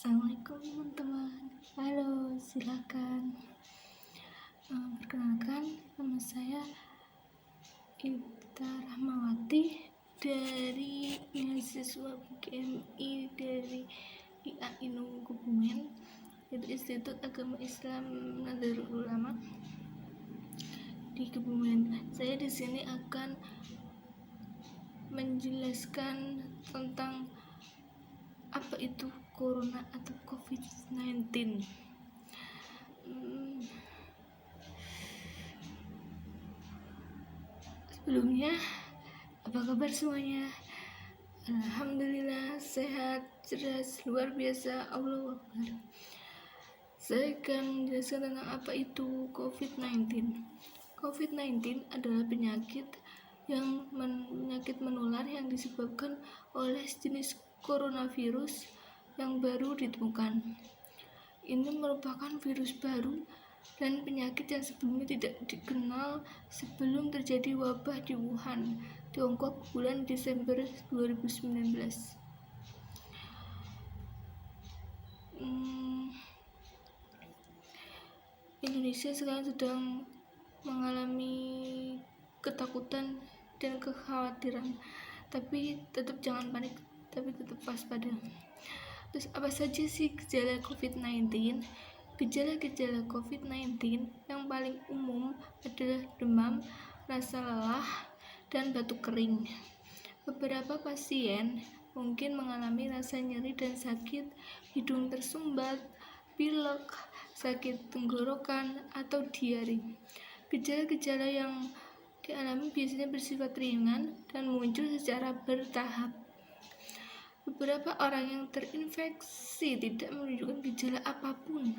Assalamualaikum teman-teman. Halo, silakan. Perkenalkan, nama saya Ita Rahmawati dari mahasiswa PGMI dari IAI Kebumen, yaitu Institut Agama Islam Nahdlatul Ulama di Kebumen. Saya di sini akan menjelaskan tentang apa itu corona atau COVID-19. Sebelumnya, apa kabar semuanya? Alhamdulillah sehat, cerdas, luar biasa, Allahu Akbar. Saya akan menjelaskan tentang apa itu COVID-19. COVID-19 adalah penyakit menular yang disebabkan oleh jenis coronavirus yang baru ditemukan. Ini merupakan virus baru dan penyakit yang sebelumnya tidak dikenal sebelum terjadi wabah di Wuhan, Tiongkok bulan Desember 2019. Indonesia sekarang sedang mengalami ketakutan dan kekhawatiran, tapi tetap jangan panik, tapi tetap waspada. Terus apa saja sih gejala COVID-19? Gejala-gejala COVID-19 yang paling umum adalah demam, rasa lelah, dan batuk kering. Beberapa pasien mungkin mengalami rasa nyeri dan sakit, hidung tersumbat, pilek, sakit tenggorokan, atau diare. Gejala-gejala yang dialami biasanya bersifat ringan dan muncul secara bertahap. Beberapa orang yang terinfeksi tidak menunjukkan gejala apapun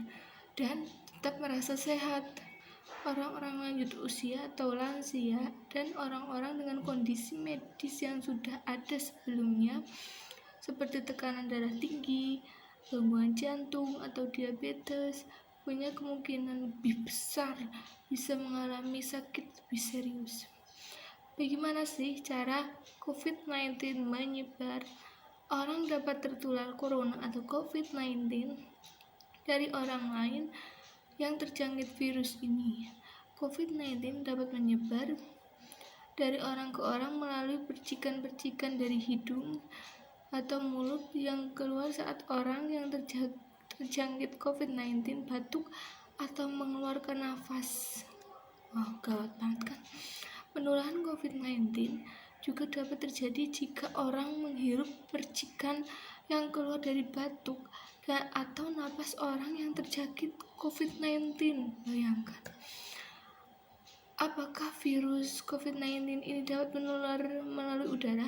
dan tetap merasa sehat. Orang-orang lanjut usia atau lansia dan orang-orang dengan kondisi medis yang sudah ada sebelumnya seperti tekanan darah tinggi, gangguan jantung, atau diabetes punya kemungkinan lebih besar bisa mengalami sakit lebih serius. Bagaimana sih cara COVID-19 menyebar? Orang dapat tertular corona atau COVID-19 dari orang lain yang terjangkit virus ini. COVID-19 dapat menyebar dari orang ke orang melalui percikan-percikan dari hidung atau mulut yang keluar saat orang yang terjangkit COVID-19 batuk atau mengeluarkan nafas. Gawat banget kan? Penularan COVID-19 juga dapat terjadi jika orang menghirup percikan yang keluar dari batuk atau napas orang yang terjangkit COVID-19. Bayangkan, apakah virus COVID-19 ini dapat menular melalui udara?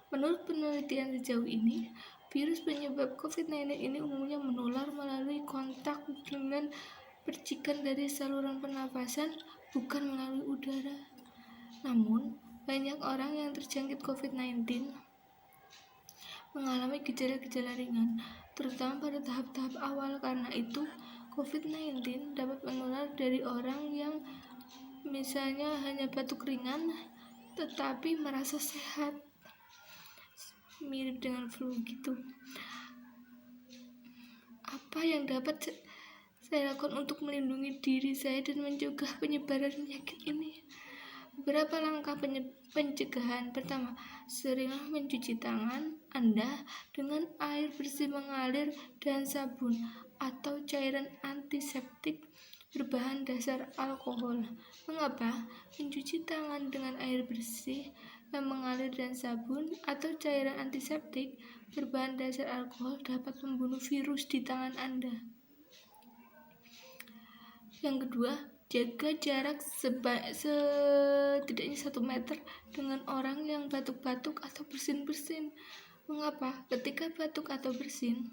Menurut penelitian sejauh ini, virus penyebab COVID-19 ini umumnya menular melalui kontak dengan percikan dari saluran pernapasan, bukan melalui udara. Namun, banyak orang yang terjangkit COVID-19 mengalami gejala-gejala ringan, terutama pada tahap-tahap awal. Karena itu, COVID-19 dapat menular dari orang yang misalnya hanya batuk ringan tetapi merasa sehat, mirip dengan flu gitu. Apa yang dapat saya lakukan untuk melindungi diri saya dan mencegah penyebaran penyakit ini? Beberapa langkah pencegahan. Pertama, seringlah mencuci tangan Anda dengan air bersih mengalir dan sabun atau cairan antiseptik berbahan dasar alkohol. Mengapa? Mencuci tangan dengan air bersih yang mengalir dan sabun atau cairan antiseptik berbahan dasar alkohol dapat membunuh virus di tangan Anda. Yang kedua, jaga jarak setidaknya 1 meter dengan orang yang batuk-batuk atau bersin-bersin. Mengapa? Ketika batuk atau bersin,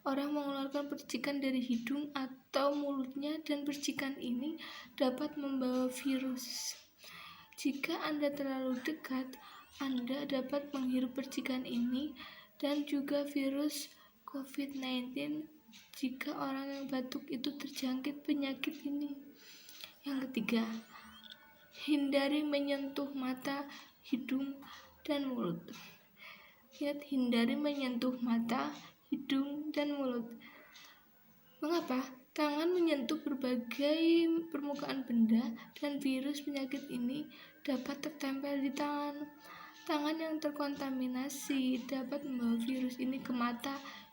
orang mengeluarkan percikan dari hidung atau mulutnya dan percikan ini dapat membawa virus. Jika Anda terlalu dekat, Anda dapat menghirup percikan ini dan juga virus COVID-19 jika orang yang batuk itu terjangkit penyakit ini. Yang ketiga, hindari menyentuh mata, hidung, dan mulut. Hindari menyentuh mata, hidung, dan dan mulut. Mengapa? Tangan menyentuh berbagai permukaan benda dan virus penyakit ini dapat tertempel di tangan. Tangan yang terkontaminasi dapat membawa virus ini ke mata,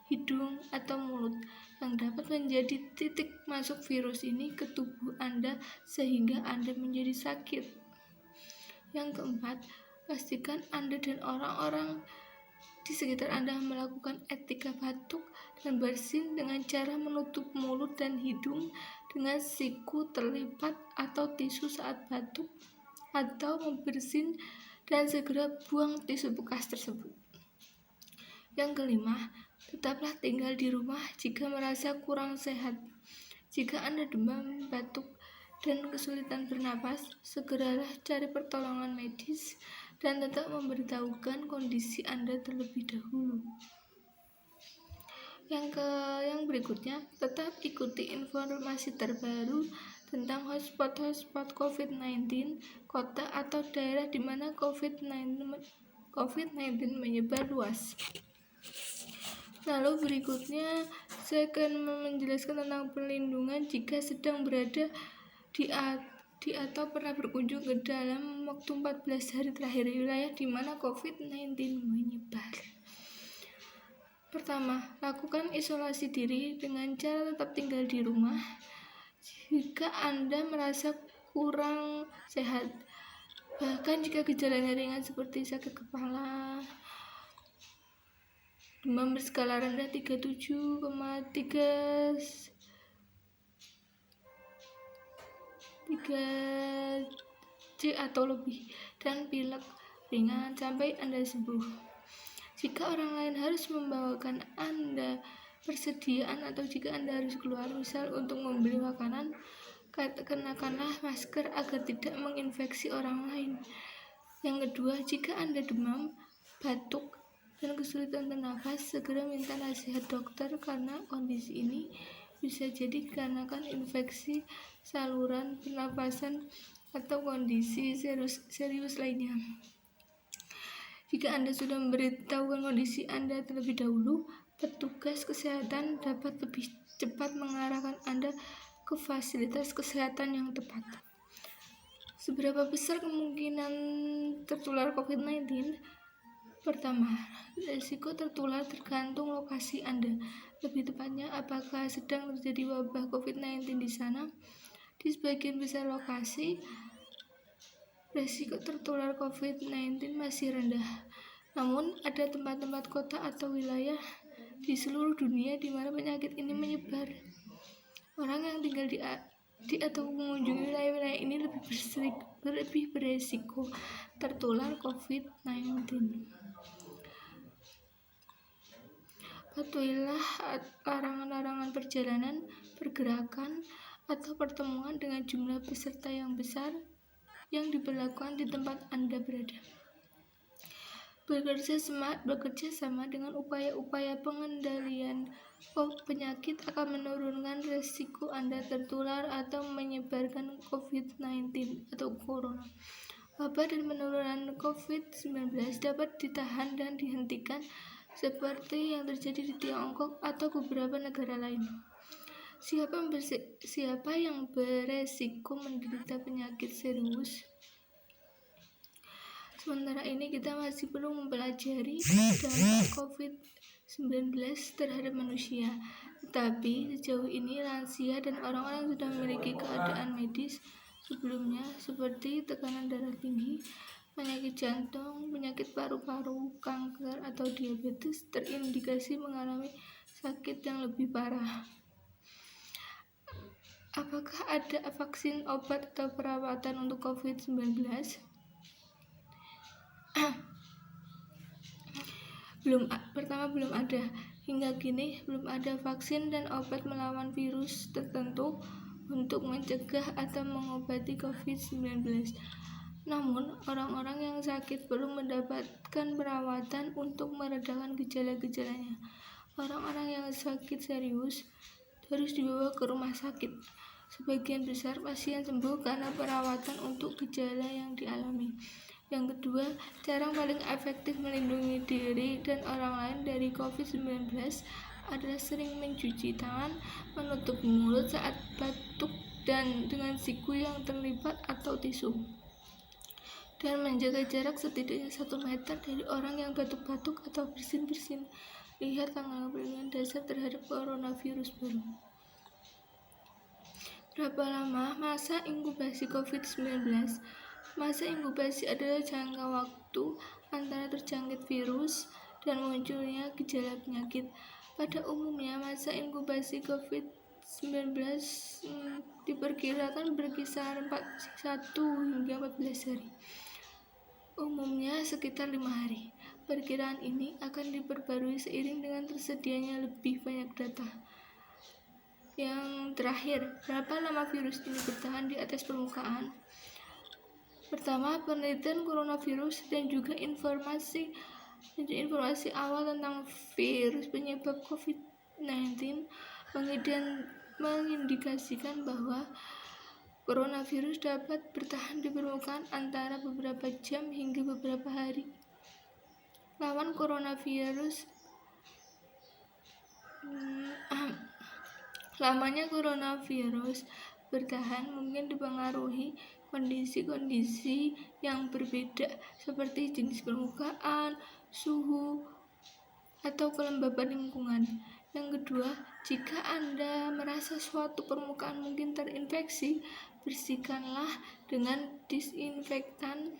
hidung, atau mulut, yang dapat menjadi titik masuk virus ini ke tubuh Anda sehingga Anda menjadi sakit. Yang keempat, pastikan Anda dan orang-orang di sekitar Anda melakukan etika batuk dan bersin dengan cara menutup mulut dan hidung dengan siku terlipat atau tisu saat batuk, atau membersin dan segera buang tisu bekas tersebut. Yang kelima, tetaplah tinggal di rumah jika merasa kurang sehat. Jika Anda demam, batuk, dan kesulitan bernapas, segeralah cari pertolongan medis dan tetap memberitahukan kondisi Anda terlebih dahulu. Yang berikutnya, tetap ikuti informasi terbaru tentang hotspot COVID-19, kota atau daerah di mana COVID-19 menyebar luas. Lalu berikutnya, saya akan menjelaskan tentang perlindungan jika sedang berada di atau pernah berkunjung ke dalam waktu 14 hari terakhir di wilayah di mana COVID-19 menyebar. Pertama, lakukan isolasi diri dengan cara tetap tinggal di rumah. Jika Anda merasa kurang sehat, bahkan jika gejalanya ringan seperti sakit kepala, demam berskala rendah 3 atau lebih, dan pilek ringan sampai Anda sembuh. Jika orang lain harus membawakan Anda persediaan atau jika Anda harus keluar, misal untuk membeli makanan, kenakanlah masker agar tidak menginfeksi orang lain. Yang kedua, jika Anda demam, batuk, dan kesulitan bernafas, segera minta nasihat dokter karena kondisi ini bisa jadi dikarenakan infeksi saluran pernapasan atau kondisi serius lainnya. Jika Anda sudah memberitahukan kondisi Anda terlebih dahulu, petugas kesehatan dapat lebih cepat mengarahkan Anda ke fasilitas kesehatan yang tepat. Seberapa besar kemungkinan tertular COVID-19? Pertama, risiko tertular tergantung lokasi Anda. Lebih tepatnya, apakah sedang terjadi wabah COVID-19 di sana? Di sebagian besar lokasi, risiko tertular COVID-19 masih rendah. Namun, ada tempat-tempat kota atau wilayah di seluruh dunia di mana penyakit ini menyebar. Orang yang tinggal di atau mengunjungi wilayah-wilayah ini lebih beresiko tertular COVID-19. Patuhilah larangan-larangan perjalanan, pergerakan, atau pertemuan dengan jumlah peserta yang besar yang diberlakukan di tempat Anda berada. Bekerja sama dengan upaya-upaya pengendalian penyakit akan menurunkan risiko Anda tertular atau menyebarkan COVID-19 atau corona. Wabah dan penurunan COVID-19 dapat ditahan dan dihentikan seperti yang terjadi di Tiongkok atau beberapa negara lain. Siapa yang beresiko menderita penyakit serius? Sementara ini kita masih perlu mempelajari dampak COVID-19 terhadap manusia. Tetapi sejauh ini lansia dan orang-orang yang sudah memiliki keadaan medis sebelumnya seperti tekanan darah tinggi, penyakit jantung, penyakit paru-paru, kanker, atau diabetes terindikasi mengalami sakit yang lebih parah. Apakah ada vaksin, obat, atau perawatan untuk COVID-19? Belum ada. Hingga kini belum ada vaksin dan obat melawan virus tertentu untuk mencegah atau mengobati COVID-19. Namun, orang-orang yang sakit perlu mendapatkan perawatan untuk meredakan gejala-gejalanya. Orang-orang yang sakit serius harus dibawa ke rumah sakit. Sebagian besar pasien sembuh karena perawatan untuk gejala yang dialami. Yang kedua, cara paling efektif melindungi diri dan orang lain dari COVID-19 adalah sering mencuci tangan, menutup mulut saat batuk dan dengan siku yang terlipat atau tisu, dan menjaga jarak setidaknya 1 meter dari orang yang batuk-batuk atau bersin-bersin. Lihat tanggal perlindungan dasar terhadap coronavirus baru. Berapa lama masa inkubasi COVID-19? Masa inkubasi adalah jangka waktu antara terjangkit virus dan munculnya gejala penyakit. Pada umumnya, masa inkubasi COVID-19 diperkirakan berkisar 1 hingga 14 hari. Umumnya sekitar 5 hari. Perkiraan ini akan diperbarui seiring dengan tersedianya lebih banyak data. Yang terakhir, berapa lama virus ini bertahan di atas permukaan? Pertama, penelitian coronavirus dan juga informasi awal tentang virus penyebab COVID-19 mengindikasikan bahwa coronavirus dapat bertahan di permukaan antara beberapa jam hingga beberapa hari. Lamanya coronavirus bertahan mungkin dipengaruhi kondisi-kondisi yang berbeda seperti jenis permukaan, suhu, atau kelembaban lingkungan. Yang kedua, jika Anda merasa suatu permukaan mungkin terinfeksi, bersihkanlah dengan disinfektan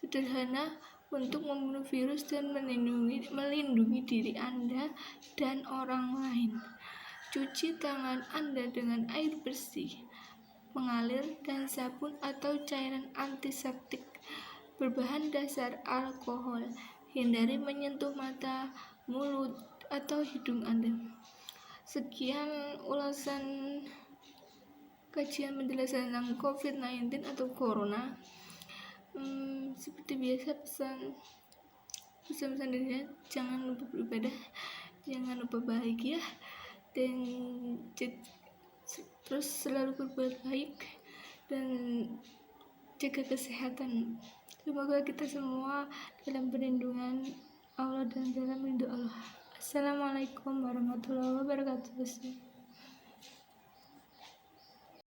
sederhana untuk membunuh virus dan melindungi diri Anda dan orang lain. Cuci tangan Anda dengan air bersih, mengalir, dan sabun atau cairan antiseptik berbahan dasar alkohol. Hindari menyentuh mata, mulut, atau hidung Anda. Sekian ulasan kajian penjelasan tentang COVID-19 atau Corona. Seperti biasa, pesan dirinya, jangan lupa beribadah, jangan lupa bahagia, dan terus selalu berbuat baik dan jaga kesehatan. Semoga kita semua dalam perlindungan Allah dan dalam ridho Allah. Assalamualaikum warahmatullahi wabarakatuh.